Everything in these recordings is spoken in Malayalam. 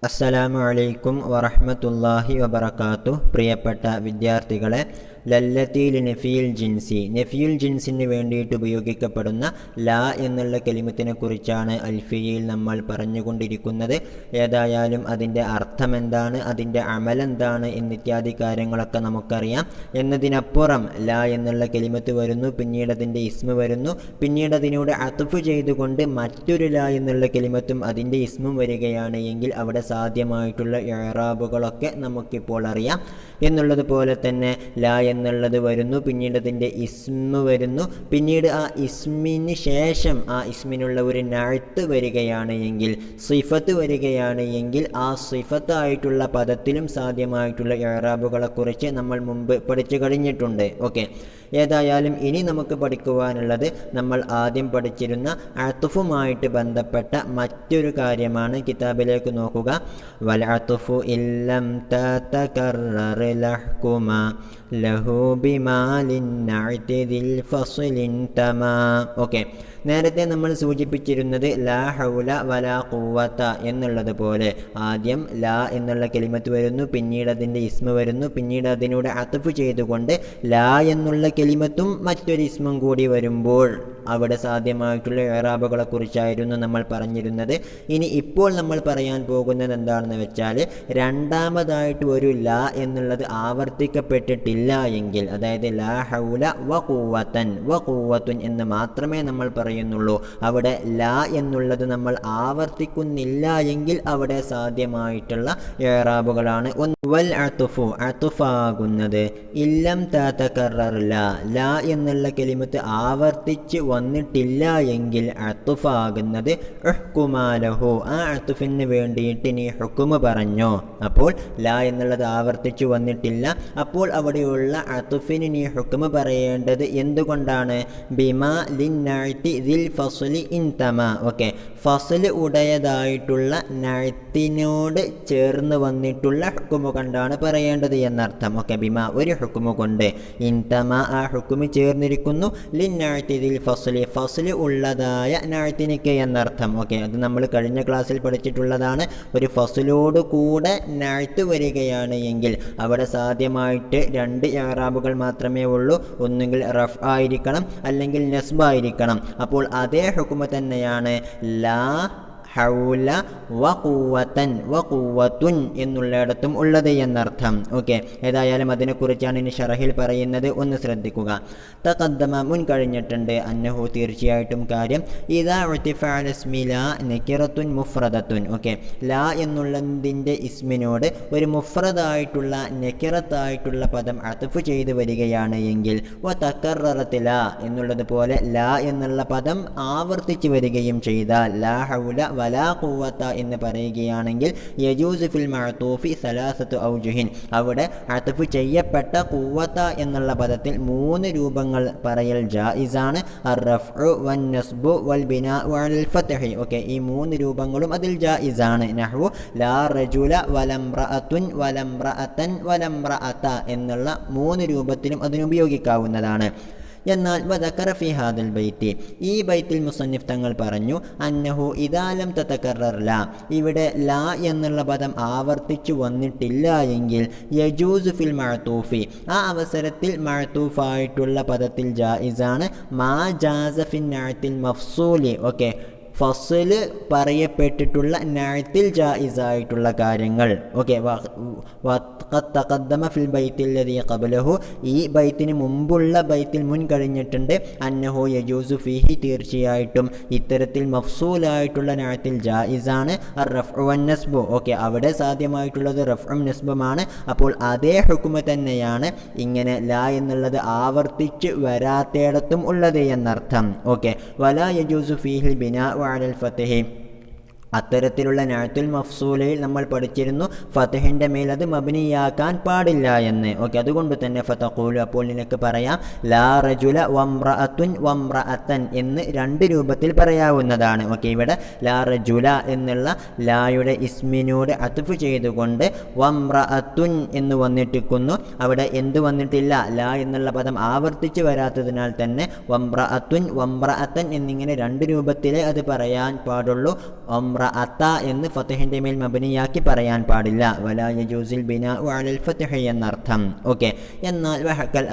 അസ്സലാമു അലൈക്കും വറഹ്മത്തുള്ളാഹി വബറകാതുഹു. പ്രിയപ്പെട്ട വിദ്യാർത്ഥികളെ, ലല്ലത്തി നഫിയുൽ ജിൻസി, നഫിയുൽ ജിൻസിന് വേണ്ടിയിട്ട് ഉപയോഗിക്കപ്പെടുന്ന ലാ എന്നുള്ള കലിമത്തിനെ കുറിച്ചാണ് അൽഫിയയിൽ നമ്മൾ പറഞ്ഞുകൊണ്ടിരിക്കുന്നത്. ഏതായാലും അതിൻ്റെ അർത്ഥമെന്താണ്, അതിൻ്റെ അമലെന്താണ് എന്നിത്യാദി കാര്യങ്ങളൊക്കെ നമുക്കറിയാം. എന്നതിനപ്പുറം ലാ എന്നുള്ള കലിമത്ത് വരുന്നു, പിന്നീട് അതിൻ്റെ ഇസ്മ വരുന്നു, പിന്നീട് അതിനോട് അത്ഫ് ചെയ്തുകൊണ്ട് മറ്റൊരു ലാ എന്നുള്ള കലിമത്തും അതിൻ്റെ ഇസ്മും വരികയാണ് എങ്കിൽ അവിടെ സാധ്യമായിട്ടുള്ള ഇഅ്റാബുകളൊക്കെ നമുക്കിപ്പോൾ അറിയാം. എന്നുള്ളതുപോലെ തന്നെ ലാ എന്നുള്ളത് വരുന്നു, പിന്നീട് അതിൻ്റെ ഇസ്മ വരുന്നു, പിന്നീട് ആ ഇസ്മിന് ശേഷം ആ ഇസ്മിനുള്ള ഒരു നഅ്ത്ത് വരികയാണ് എങ്കിൽ, സിഫത്ത് വരികയാണ് എങ്കിൽ ആ സിഫത്തായിട്ടുള്ള പദത്തിലും സാധ്യമായിട്ടുള്ള ഇഅ്റാബുകളെക്കുറിച്ച് നമ്മൾ മുമ്പ് പഠിച്ചു കഴിഞ്ഞിട്ടുണ്ട്. ഓക്കെ, ഏതായാലും ഇനി നമുക്ക് പഠിക്കുവാനുള്ളത് നമ്മൾ ആദ്യം പഠിച്ചിരുന്ന അത്ഫുമായിട്ട് ബന്ധപ്പെട്ട മറ്റൊരു കാര്യമാണ്. കിതാബിലേക്ക് നോക്കുക. വൽ അത്ഫു ഇല്ലം തതകററ ലഹ്കുമാ ലഹു ബിമാലിൻ നഅ്തിദിൽ ഫസ്ലിൻ തമാ. ഓക്കെ, നേരത്തെ നമ്മൾ സൂചിപ്പിച്ചിരുന്നത് ലാ ഹൗല വലാ ഖുവത എന്നുള്ളത് പോലെ ആദ്യം ലാ എന്നുള്ള കലിമത്ത് വരുന്നു, പിന്നീട് അതിൻ്റെ ഇസ്മ വരുന്നു, പിന്നീട് അതിനോട് അത്ഫ് ചെയ്തുകൊണ്ട് ലാ എന്നുള്ള കലിമത്തും മറ്റൊരു ഇസ്മും കൂടി വരുമ്പോൾ അവിടെ സാധ്യമായിട്ടുള്ള ഇഅ്റാബുകളെ കുറിച്ചായിരുന്നു നമ്മൾ പറഞ്ഞിരുന്നത്. ഇനി ഇപ്പോൾ നമ്മൾ പറയാൻ പോകുന്നത് എന്താണെന്ന് വെച്ചാൽ, രണ്ടാമതായിട്ട് ഒരു ലാ എന്നുള്ളത് ആവർത്തിക്കപ്പെട്ടിട്ടില്ല എങ്കിൽ, അതായത് ലാ ഹൗല വ ഖുവത്തുൻ എന്ന് മാത്രമേ നമ്മൾ പറയുന്നുള്ളൂ, അവിടെ ലാ എന്നുള്ളത് നമ്മൾ ആവർത്തിക്കുന്നില്ല എങ്കിൽ അവിടെ സാധ്യമായിട്ടുള്ള ഇഅ്റാബുകളാണ്. വൽ അത്ഫു, അത്ഫാകുന്നത്, ഇല്ലം തതകറർ ലാ എന്നുള്ള കലിമത്ത് ആവർത്തിച്ച് വന്നിട്ടില്ല എങ്കിൽ അത്ഫാകുന്നത് ഉഹ്കുമാലഹു, ആ അത്ഫിന് വേണ്ടിയിട്ട് നീ ഹുക്മ പറഞ്ഞോ. അപ്പോൾ ലാ എന്നുള്ളത് ആവർത്തിച്ച് വന്നിട്ടില്ല, അപ്പോൾ അവിടെയുള്ള അത്ഫിന് നീ ഹുക്മ പറയേണ്ടത് എന്തുകൊണ്ടാണ്? ബിമാ ലിന്നഅ്തി ദിൽ ഫസ്ലി ഇൻതമാ. ഓക്കെ, ഫസ്ൽ ഉടയതായിട്ടുള്ള നഅ്തിനോട് ചേർന്ന് വന്നിട്ടുള്ള ഹുക്മ കൊണ്ടാണ് പറയേണ്ടത് എന്നർത്ഥം. ഓക്കെ, ബിമാ ഒരു ഹുക്മ കൊണ്ട്, ഇൻതമാ ആ ഹുക്മ ചേർന്നിരിക്കുന്നു, ലിന്നഅ്തി ദിൽ ഫസ്ലി ഫസ്ല് ഉള്ളതായ നഅ്തിനിക്ക് എന്നർത്ഥം. ഓക്കെ, അത് നമ്മൾ കഴിഞ്ഞ ക്ലാസ്സിൽ പഠിച്ചിട്ടുള്ളതാണ്. ഒരു ഫസ്ലോട് കൂടെ നഅ്ത് വരികയാണ് എങ്കിൽ അവിടെ സാധ്യമായിട്ട് രണ്ട് ഇഅ്റാബുകൾ മാത്രമേ ഉള്ളൂ. ഒന്നുകിൽ റഫ് ആയിരിക്കണം, അല്ലെങ്കിൽ നസ്ബ് ആയിരിക്കണം. അപ്പോൾ അതേ ഹുക്മ തന്നെയാണ് ലാ ഹൗല വ ഖുവത്തുൻ എന്നുള്ളിടത്തും ഉള്ളത് എന്നർത്ഥം. ഓക്കെ, ഏതായാലും അതിനെക്കുറിച്ചാണ് ഇനി ഷറഹിൽ പറയുന്നത്, ഒന്ന് ശ്രദ്ധിക്കുക. തഖദ്ദമ മുൻ കഴിഞ്ഞിട്ടുണ്ട്, അന്നഹു തീർച്ചയായിട്ടും കാര്യം, ഇദാ ഉതിഫഅ ഇസ്മി ലാ നകിറത്തുൻ മുഫ്രദത്തുൻ. ഓക്കെ, ലാ എന്നുള്ളതിൻ്റെ ഇസ്മിനോട് ഒരു മുഫ്രദായിട്ടുള്ള നകിറത്തായിട്ടുള്ള പദം അത്ഫ് ചെയ്ത് വരികയാണ് എങ്കിൽ, വ തകററത് ലാ എന്നുള്ളത് പോലെ ലാ എന്നുള്ള പദം ആവർത്തിച്ച് വരികയും ചെയ്താൽ, ലാ ഹൗല വലാ ഖുവത എന്ന് പറയുകയാണെങ്കിൽ, യജൂസു ഫിൽ മഅ്തൂഫി സലാസത്തു ഔജുഹിൻ, അവിടെ അത്ഫ് ചെയ്യപ്പെട്ട ഖുവത എന്നുള്ള പദത്തിൽ മൂന്ന് രൂപങ്ങൾ പറയൽ ജായിസാണ്. അർ-റഫ്ഉ വൻ നസ്ബു വൽ ബിനാഉ അലൽ ഫത്ഹി. ഓക്കെ, ഈ മൂന്ന് രൂപങ്ങളും അതിൽ ജായിസാണ്. നഹ്വു ലാ റജുല വലംറഅത്തുൻ വലംറഅതൻ വലംറഅത എന്നുള്ള മൂന്ന് രൂപത്തിലും അതിനുപയോഗിക്കാവുന്നതാണ്. എന്നാൽ വദക്കറ ഫി ഹാദൽ ബൈത്തി, ഈ ബൈത്തിൽ മുസന്നിഫ് തങ്ങൾ പറഞ്ഞു, അന്നഹു ഇദാ ലം തതകറർ ലാ, ഇവിടെ ലാ എന്നുള്ള പദം ആവർത്തിച്ചു വന്നിട്ടില്ല എങ്കിൽ, യജൂസു ഫിൽ മഅ്തൂഫി, ആ അവസരത്തിൽ മഅ്തൂഫായിട്ടുള്ള പദത്തിൽ ജായിസാണ്, മാ ജാസ ഫിൻ നഅ്തിൽ മഫ്സൂലി. ഓക്കെ, ഫസ്ല് പറയപ്പെട്ടിട്ടുള്ള നഅ്തിൽ ജായിസായിട്ടുള്ള കാര്യങ്ങൾ. ഓക്കെ, തഖദ്ദമ ഫിൽ ബൈത്തിൽ ലദീ ഖബ്ലഹു, ഈ ബൈത്തിന് മുമ്പുള്ള ബൈത്തിൽ മുൻ കഴിഞ്ഞിട്ടുണ്ട്, അന്നഹു യജൂസു ഫീഹി, തീർച്ചയായിട്ടും ഇത്തരത്തിൽ മഫ്സൂലായിട്ടുള്ള നഅ്തിൽ ജായിസാണ്, അർ-റഫ്ഉ വൻ നസ്ബു. ഓക്കെ, അവിടെ സാധ്യമായിട്ടുള്ളത് റഫ്ഉം നസ്ബുമാണ്. അപ്പോൾ അതേ ഹുക്മ തന്നെയാണ് ഇങ്ങനെ ലാ എന്നുള്ളത് ആവർത്തിച്ച് വരാത്തേടത്തും ഉള്ളത് എന്നർത്ഥം. ഓക്കെ, വലാ യജൂസു ഫീഹിൽ ബിനാഉ അലൽ ഫത്ഹി, അത്തരത്തിലുള്ള നഅ്തുൽ മഫ്സൂലയിൽ നമ്മൾ പഠിച്ചിരുന്നു ഫത്ഹിൻ്റെ മേൽ അത് മബ്നിയാക്കാൻ പാടില്ല എന്ന്. ഓക്കെ, അതുകൊണ്ട് തന്നെ ഫതഖൂലു, അപ്പോൾ നിനക്ക് പറയാം, ലാ റജുല വംറഅത്തുൻ വംറഅതൻ എന്ന് രണ്ട് രൂപത്തിൽ പറയാവുന്നതാണ്. ഓക്കെ, ഇവിടെ ലാ റജുല എന്നുള്ള ലായുടെ ഇസ്മിനോട് അത്ഫ് ചെയ്തുകൊണ്ട് വംറഅത്തുൻ എന്ന് വന്നിട്ടിരിക്കുന്നു. അവിടെ എന്ത് വന്നിട്ടില്ല? ലാ എന്നുള്ള പദം ആവർത്തിച്ച് വരാത്തതിനാൽ തന്നെ വംറഅത്തുൻ വംറഅതൻ എന്നിങ്ങനെ രണ്ട് രൂപത്തിലേ അത് പറയാൻ പാടുള്ളൂ. വംറഅത എന്ന് ഫതഹിന്റെ മേൽ മബ്നിയാക്കി പറയാൻ പാടില്ല. വലാ യജൂസുൽ ബിനാഉ അലൽ ഫത്ഹി എന്നർത്ഥം. ഓക്കെ. എന്നാൽ വഹക്കൽ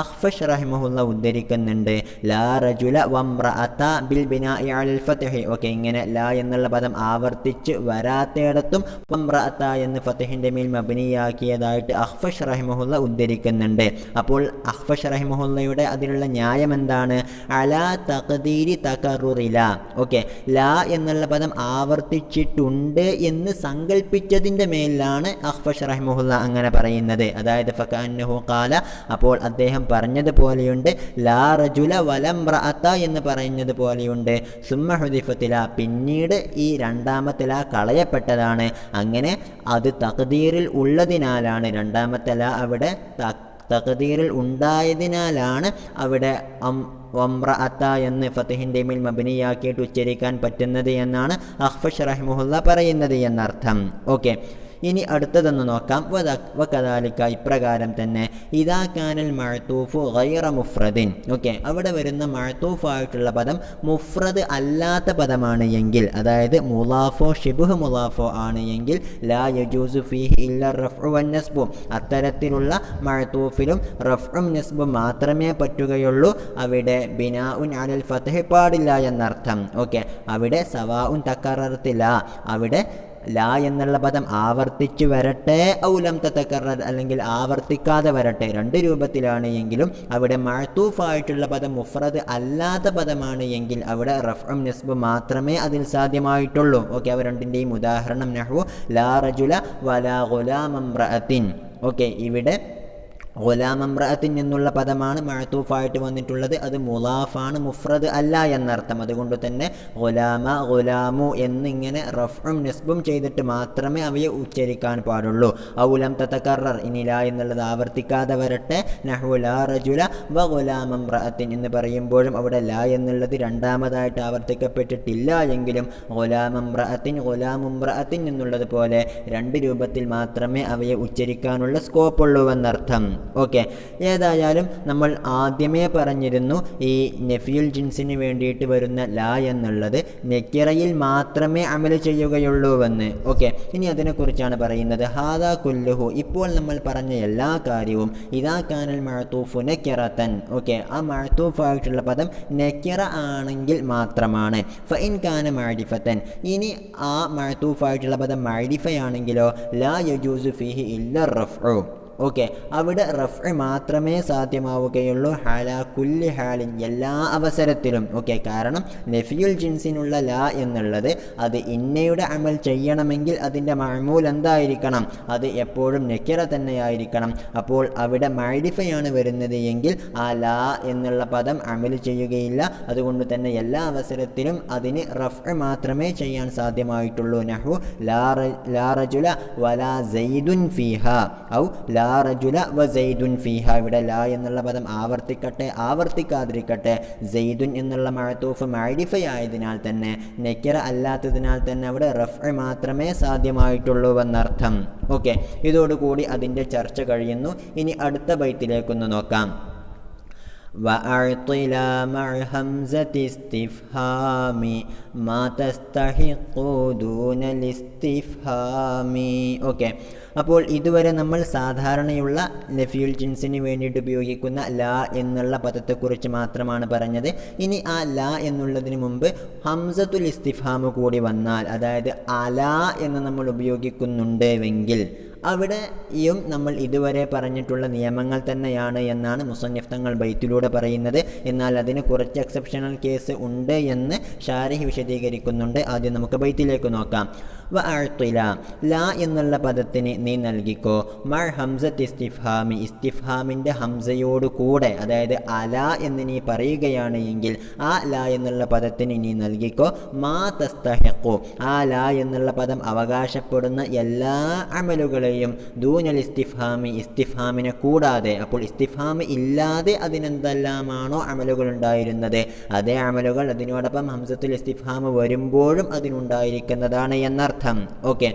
അഖ്ഫശ് റഹിമഹുല്ലാഹ് ഉദ്ധരിക്കുന്നുണ്ട് ലാ റജുല വംറഅത ബിൽ ബിനാഇ അലൽ ഫത്ഹി. ഓക്കെ, ഇങ്ങനെ ലാ എന്നുള്ള പദം ആവർത്തിച്ച് വരാത്തയിടത്തും വംറഅത എന്ന് ഫതഹിന്റെ മേൽ മബ്നിയാക്കിയതായിട്ട് അഖ്ഫശ് റഹിമഹുല്ലാഹ് ഉദ്ധരിക്കുന്നുണ്ട്. അപ്പോൾ അഖ്ഫശ് റഹിമഹുല്ലയുടെ അതിലുള്ള ന്യായം എന്താണ്? അലാ തഖ്ദീരി തകറുറില. ഓക്കെ, ലാ എന്നുള്ള പദം ആവർത്തിച്ചിട്ടുണ്ട് എന്ന് സങ്കല്പിച്ചതിൻ്റെ മേലാണ് അഖ്ഫശ് റഹിമഹുല്ല അങ്ങനെ പറയുന്നത്. അതായത് ഫകഅന്നഹു ഖാല, അപ്പോൾ അദ്ദേഹം പറഞ്ഞതുപോലെയുണ്ട്, ലാ റജുല വലംറഅത എന്ന് പറയുന്നത് പോലെയുണ്ട്. സുമ്മ ഹുദിഫത്തില, പിന്നീട് ഈ രണ്ടാമത്തെ ലാ കളയപ്പെട്ടതാണ്. അങ്ങനെ അത് തഖ്ദീറിൽ ഉള്ളതിനാലാണ്, രണ്ടാമത്തെ ലാ അവിടെ തഖ്ദീറിൽ ഉണ്ടായതിനാലാണ് അവിടെ വംറഅത എന്ന് ഫതഹിന്റെ മേൽ മബ്നിയാക്കിയിട്ട് ഉച്ചരിക്കാൻ പറ്റുന്നത് എന്നാണ് അഖ്ഫശ് റഹിമഹുല്ലാഹ് പറയുന്നത് എന്നർത്ഥം. ഓക്കെ, ഇനി അടുത്തതൊന്ന് നോക്കാം. വകദാലിക, ഇപ്രകാരം തന്നെ ഇദാ കാനൽ മഅ്തൂഫു ഗൈറ മുഫ്രദിൻ. ഓക്കെ, അവിടെ വരുന്ന മഅ്തൂഫായിട്ടുള്ള പദം മുഫ്രദ് അല്ലാത്ത പദമാണ് എങ്കിൽ, അതായത് മുളാഫോ ഷിബ്ഹ് മുളാഫോ ആണ് എങ്കിൽ, ലാ യജൂസു ഫീഹി ഇല്ല റഫ്ഉ വന്നസ്ബു. അത്തരത്തിലുള്ള മഅ്തൂഫിലും റഫ്ഉം നസ്ബും മാത്രമേ പറ്റുകയുള്ളൂ. അവിടെ ബിനാഉൻ അലൽ ഫത്ഹി പാടില്ല എന്നർത്ഥം. ഓക്കെ, അവിടെ സവാഉൻ തകററത്തില, അവിടെ ലാ എന്നുള്ള പദം ആവർത്തിച്ച് വരട്ടെ, ഔലം തതകറർ അല്ലെങ്കിൽ ആവർത്തിക്കാതെ വരട്ടെ, രണ്ട് രൂപത്തിലാണ് എങ്കിലും അവിടെ മഅ്തൂഫായിട്ടുള്ള പദം മുഫ്രദ് അല്ലാത്ത പദമാണ് എങ്കിൽ അവിടെ റഫ്ഉം നസ്ബ് മാത്രമേ അതിൽ സാധ്യമായിട്ടുള്ളൂ. ഓക്കെ, അവ രണ്ടിൻ്റെയും ഉദാഹരണം നഹ്വു ലാ റജുല വലാ ഗുലാമംറഅത്തിൻ. ഓക്കെ, ഇവിടെ ഗുലാമംറഅത്തിൻ എന്നുള്ള പദമാണ് മഅ്തൂഫായിട്ട് വന്നിട്ടുള്ളത്. അത് മുളാഫാണ്, മുഫ്രദ് അല്ല എന്നർത്ഥം. അതുകൊണ്ട് തന്നെ ഗുലാമ, ഗുലാമു എന്നിങ്ങനെ റഫ്ഉം നസ്ബും ചെയ്തിട്ട് മാത്രമേ അവയെ ഉച്ചരിക്കാൻ പാടുള്ളൂ. ഔലം തതകറർ, ഇനി ലാ എന്നുള്ളത് ആവർത്തിക്കാതെ വരട്ടെ. നഹ്വു ലാ റജുല വ ഗുലാമംറഅത്തിൻ എന്ന് പറയുമ്പോഴും അവിടെ ലാ എന്നുള്ളത് രണ്ടാമതായിട്ട് ആവർത്തിക്കപ്പെട്ടിട്ടില്ല എങ്കിലും ഗുലാമംറഅത്തിൻ, ഗുലാമുംറഅത്തിൻ എന്നുള്ളത് പോലെ രണ്ട് രൂപത്തിൽ മാത്രമേ അവയെ ഉച്ചരിക്കാനുള്ള സ്കോപ്പുള്ളൂ എന്നർത്ഥം. ഓക്കെ, ഏതായാലും നമ്മൾ ആദ്യമേ പറഞ്ഞിരുന്നു ഈ നഫിയുൽ ജിൻസിന് വേണ്ടിയിട്ട് വരുന്ന ലാ എന്നുള്ളത് നക്കിറയിൽ മാത്രമേ അമൽ ചെയ്യുകയുള്ളൂവെന്ന്. ഓക്കെ, ഇനി അതിനെക്കുറിച്ചാണ് പറയുന്നത്. ഹാദാ കുല്ലുഹു, ഇപ്പോൾ നമ്മൾ പറഞ്ഞ എല്ലാ കാര്യവും ഇദാ കാനൽ മഅ്തൂഫു നക്കിറതൻ. ഓക്കെ, ആ മഅ്തൂഫായിട്ടുള്ള പദം നക്കിറ ആണെങ്കിൽ മാത്രമാണ്. ഫഇൻ കാന മഅരിഫതൻ, ഇനി ആ മഅ്തൂഫായിട്ടുള്ള പദം മഅരിഫയാണെങ്കിലോ ലാ യജൂസു ഫീഹി ഇല്ല റഫ്ഉ. ഓക്കെ, അവിടെ റഫ്ഉ മാത്രമേ സാധ്യമാവുകയുള്ളൂ. ഹാലാ കുല്ലി ഹാലിൻ, എല്ലാ അവസരത്തിലും. ഓക്കെ, കാരണം നഫിയുൽ ജിൻസിനുള്ള ലാ എന്നുള്ളത് അത് ഇന്നയുടെ അമൽ ചെയ്യണമെങ്കിൽ അതിൻ്റെ മഅ്മൂൽ എന്തായിരിക്കണം? അത് എപ്പോഴും നക്കിറ തന്നെയായിരിക്കണം. അപ്പോൾ അവിടെ മഅരിഫയാണ് വരുന്നത് എങ്കിൽ ആ ലാ എന്നുള്ള പദം അമൽ ചെയ്യുകയില്ല. അതുകൊണ്ട് തന്നെ എല്ലാ അവസരത്തിലും അതിന് റഫ്ഉ മാത്രമേ ചെയ്യാൻ സാധ്യമായിട്ടുള്ളൂ. നഹ്വു ലാ റജുല വലാ സൈദുൻ ഫീഹ ഔ ലാ റജുല വ സൈദുൻ ഫീഹ. ഇവിടെ ലാ എന്നുള്ള പദം ആവർത്തിക്കട്ടെ ആവർത്തിക്കാതിരിക്കട്ടെ, സൈദുൻ എന്നുള്ള മഅ്തൂഫ് മഅരിഫയായതിനാൽ തന്നെ, നക്കിറ അല്ലാത്തതിനാൽ തന്നെ അവിടെ റഫ്ഉ മാത്രമേ സാധ്യമായിട്ടുള്ളൂ എന്നർത്ഥം. ഓക്കെ, ഇതോടുകൂടി അതിൻ്റെ ചർച്ച കഴിയുന്നു. ഇനി അടുത്ത ബൈത്തിലേക്കൊന്ന് നോക്കാം. وأعط لا مع همزة استفهام ما تستحق دون الاستفهام. ഓക്കെ, അപ്പോൾ ഇതുവരെ നമ്മൾ സാധാരണയുള്ള നഫിയുൽ ജിൻസിന് വേണ്ടിയിട്ട് ഉപയോഗിക്കുന്ന ലാ എന്നുള്ള പദത്തെക്കുറിച്ച് മാത്രമാണ് പറഞ്ഞത്. ഇനി ആ ലാ എന്നുള്ളതിന് മുമ്പ് ഹംസത്തുൽ ഇസ്തിഫ്ഹാം കൂടി വന്നാൽ, അതായത് അലാ എന്ന് നമ്മൾ ഉപയോഗിക്കുന്നുണ്ടെങ്കിൽ അവിടെയും നമ്മൾ ഇതുവരെ പറഞ്ഞിട്ടുള്ള നിയമങ്ങൾ തന്നെയാണ് എന്നാണ് മുസന്നിഫ് തങ്ങൾ ബൈത്തിലൂടെ പറയുന്നത്. എന്നാൽ അതിന് കുറച്ച് എക്സെപ്ഷണൽ കേസ് ഉണ്ട് എന്ന് ഷാരിഹ് വിശദീകരിക്കുന്നുണ്ട്. ആദ്യം നമുക്ക് ബൈത്തിലേക്ക് നോക്കാം. വഅഅ്തില, ലാ എന്നുള്ള പദത്തിന് നീ നൽകിക്കോ മഅ ഹംസത്ത് ഇസ്തിഫ്ഹാമി, ഇസ്തിഫ്ഹാമിൻ്റെ ഹംസയോട് കൂടെ, അതായത് അലാ എന്ന് നീ പറയുകയാണ് എങ്കിൽ ആ ലാ എന്നുള്ള പദത്തിന് നീ നൽകിക്കോ മാ തസ്തഹിഖു, ആ ലാ എന്നുള്ള പദം അവകാശപ്പെടുന്ന എല്ലാ അമലുകളെയും ദൂനൽ ഇസ്തിഫ്ഹാമി, ഇസ്തിഫ്ഹാമിനെ കൂടാതെ. അപ്പോൾ ഇസ്തിഫ്ഹാം ഇല്ലാതെ അതിനെന്തെല്ലാമാണോ അമലുകൾ ഉണ്ടായിരുന്നത് അതേ അമലുകൾ അതിനോടൊപ്പം ഹംസത്തുൽ ഇസ്തിഫ്ഹാം വരുമ്പോഴും അതിനുണ്ടായിരിക്കുന്നതാണ് എന്നർത്ഥം. ഓക്കെ,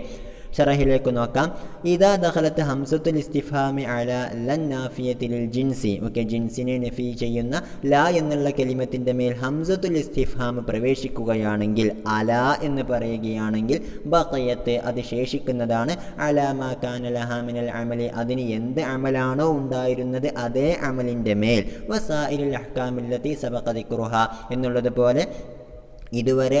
ഷറഹിലേക്ക് നോക്കാം. ഇദാ ദഖലത്ത് ഹംസത്തുൽ ഇസ്തിഫാമി അലാ ലൻ നാഫിയത്തിൽ ജിൻസി. ഓക്കെ, ജിൻസിനെ നഫി ചെയ്യുന്ന ലാ എന്നുള്ള കലിമത്തിൻ്റെ മേൽ ഹംസത്തുൽ ഇസ്തിഫാം പ്രവേശിക്കുകയാണെങ്കിൽ, അലാ എന്ന് പറയുകയാണെങ്കിൽ, ബഖയത്ത് അത് ശേഷിക്കുന്നതാണ്, അലാ മാ കാന ലഹാ മിനൽ അമലി അതിന് എന്ത് അമലാണോ ഉണ്ടായിരുന്നത് അതേ അമലിൻ്റെ മേൽ, വസായിലുൽ അഹ്കാമില്ലത്തി സബഖ ദിക്റുഹാ എന്നുള്ളതുപോലെ ഇതുവരെ